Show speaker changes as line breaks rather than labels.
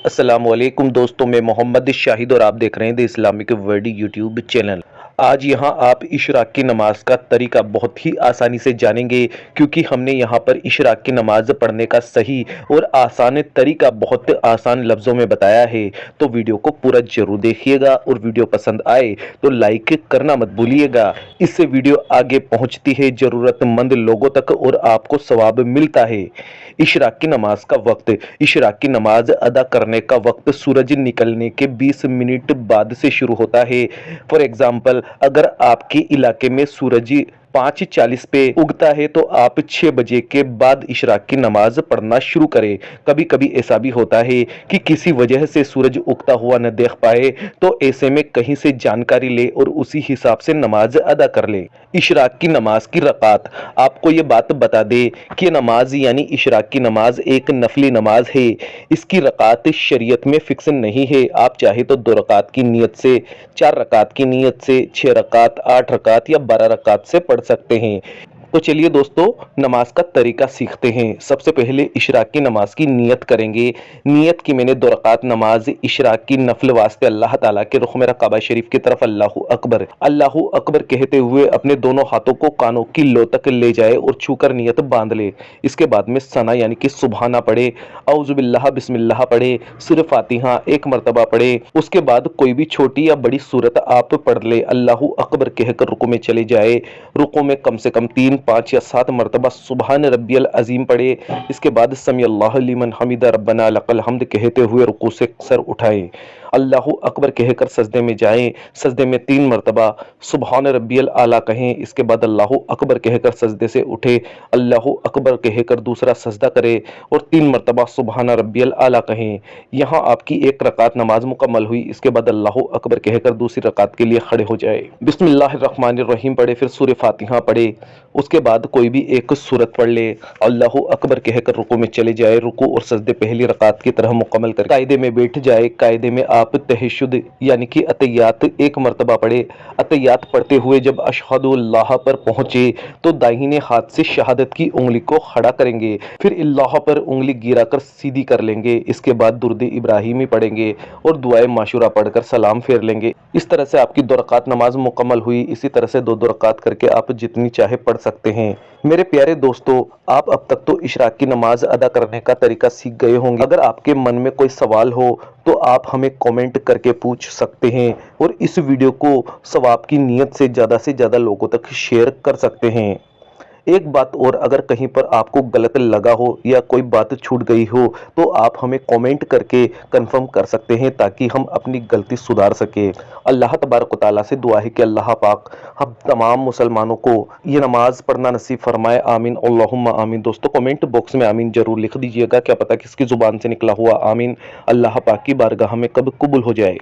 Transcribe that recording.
अस्सलाम वालेकुम दोस्तों, मैं मोहम्मद शाहिद और आप देख रहे हैं the Islamic world YouTube channel. आज यहाँ आप इशराक की नमाज का तरीका बहुत ही आसानी से जानेंगे, क्योंकि हमने यहाँ पर इशराक की नमाज पढ़ने का सही और आसान तरीका बहुत आसान लफ्ज़ों में बताया है। तो वीडियो को पूरा जरूर देखिएगा और वीडियो पसंद आए तो लाइक करना मत भूलिएगा। इससे वीडियो आगे पहुँचती है ज़रूरतमंद लोगों तक और आपको सवाब मिलता है। इशराक की नमाज का वक्त। इशराक की नमाज अदा करने का वक्त सूरज निकलने के 20 मिनट बाद से शुरू होता है। फॉर एग्जाम्पल, अगर आपके इलाके में सूरज 5:40 पे उगता है तो आप 6 बजे के बाद इशराक की नमाज पढ़ना शुरू करें। कभी कभी ऐसा भी होता है कि किसी वजह से सूरज उगता हुआ न देख पाए, तो ऐसे में कहीं से जानकारी ले और उसी हिसाब से नमाज अदा कर ले। इशराक की नमाज की रकात। आपको ये बात बता दे कि नमाज यानी इशराक की नमाज एक नफली नमाज है। इसकी रकात शरीयत में फिक्स नहीं है। आप चाहे तो 2 रकात की नीयत से, 4 रकात की नीयत से, 6 रकात, 8 रकात या 12 रकात से पढ़ सकते हैं। तो चलिए दोस्तों, नमाज का तरीका सीखते हैं। सबसे पहले इशराक की नमाज की नियत करेंगे। नियत की मैंने 2 रकात नमाज इशराक की नफल वास्ते अल्लाह ताला के रुख मेरा काबा शरीफ की तरफ अल्लाहू अकबर कहते हुए अपने दोनों हाथों को कानों की लो तक ले जाए और छूकर नियत बांध ले। इसके बाद में सना यानी कि सुबहाना पढ़े, औज़ु बिल्लाह बिस्मिल्लाह पढ़े, सूरह फातिहा 1 मरतबा पढ़े। उसके बाद कोई भी छोटी या बड़ी सूरत आप पढ़ ले। अल्लाहू अकबर कहकर रुकू में चले जाए। रुकू में कम से कम 3, 5 या 7 मरतबा सुबहान रब्बियल अजीम पढ़े। इसके बाद समी अल्लाहु लिमन हमिदा रब्बना लकल हम्द कहते हुए रुकू से सर उठाएं। अल्लाहू अकबर कहकर सजदे में जाएं। सजदे में 3 मरतबा सुबहान रब्बियल आला कहें। इसके बाद अल्लाहू अकबर कहकर सजदे से उठे। अल्लाहू अकबर कहकर दूसरा सजदा करे और 3 मरतबा सुबहान रब्बियल आला कहें। यहाँ आपकी 1 रकात नमाज मुकम्मल हुई। इसके बाद अल्लाहू अकबर कहकर दूसरी रकात के लिए खड़े हो जाए। बिस्मिल्लाहिर्रहमानिर्रहीम पढ़े, फिर सूरह फातिहा पढ़े। उसके बाद कोई भी एक सूरत पढ़ ले। अल्लाहू अकबर कहकर रुकू में चले जाए। रुकू और सजदे पहली रकात की तरह मुकम्मल कर कायदे में बैठ जाए। कायदे में आप तहश्शुद यानी कि अतहियात 1 मरतबा पढ़े। अतहियात पढ़ते हुए जब अशहदु अल्लाह पर पहुंचे तो दाहिने हाथ से शहादत की उंगली को खड़ा करेंगे, फिर अल्लाह पर उंगली गिराकर सीधी कर लेंगे। इसके बाद दुरूद इब्राहिमी पढ़ेंगे और दुआए माशूरा पढ़कर सलाम फेर लेंगे। इस तरह से आपकी 2 रकात नमाज मुकम्मल हुई। इसी तरह से 2-2 रकात करके आप जितनी चाहे पढ़ सकते हैं। मेरे प्यारे दोस्तों, आप अब तक तो इशराक की नमाज अदा करने का तरीका सीख गए होंगे। अगर आपके मन में कोई सवाल हो तो आप हमें कमेंट करके पूछ सकते हैं और इस वीडियो को सवाब की नीयत से ज़्यादा लोगों तक शेयर कर सकते हैं। एक बात और, अगर कहीं पर आपको गलत लगा हो या कोई बात छूट गई हो तो आप हमें कमेंट करके कंफर्म कर सकते हैं, ताकि हम अपनी गलती सुधार सके। अल्लाह तबारक व तआला से दुआ है कि अल्लाह पाक हम तमाम मुसलमानों को ये नमाज पढ़ना नसीब फरमाए। आमीन अल्लाहुम्मा आमीन। दोस्तों, कमेंट बॉक्स में आमीन जरूर लिख दीजिएगा। क्या पता किसकी जुबान से निकला हुआ आमीन अल्लाह पाक की बारगाह में कब कबूल हो जाए।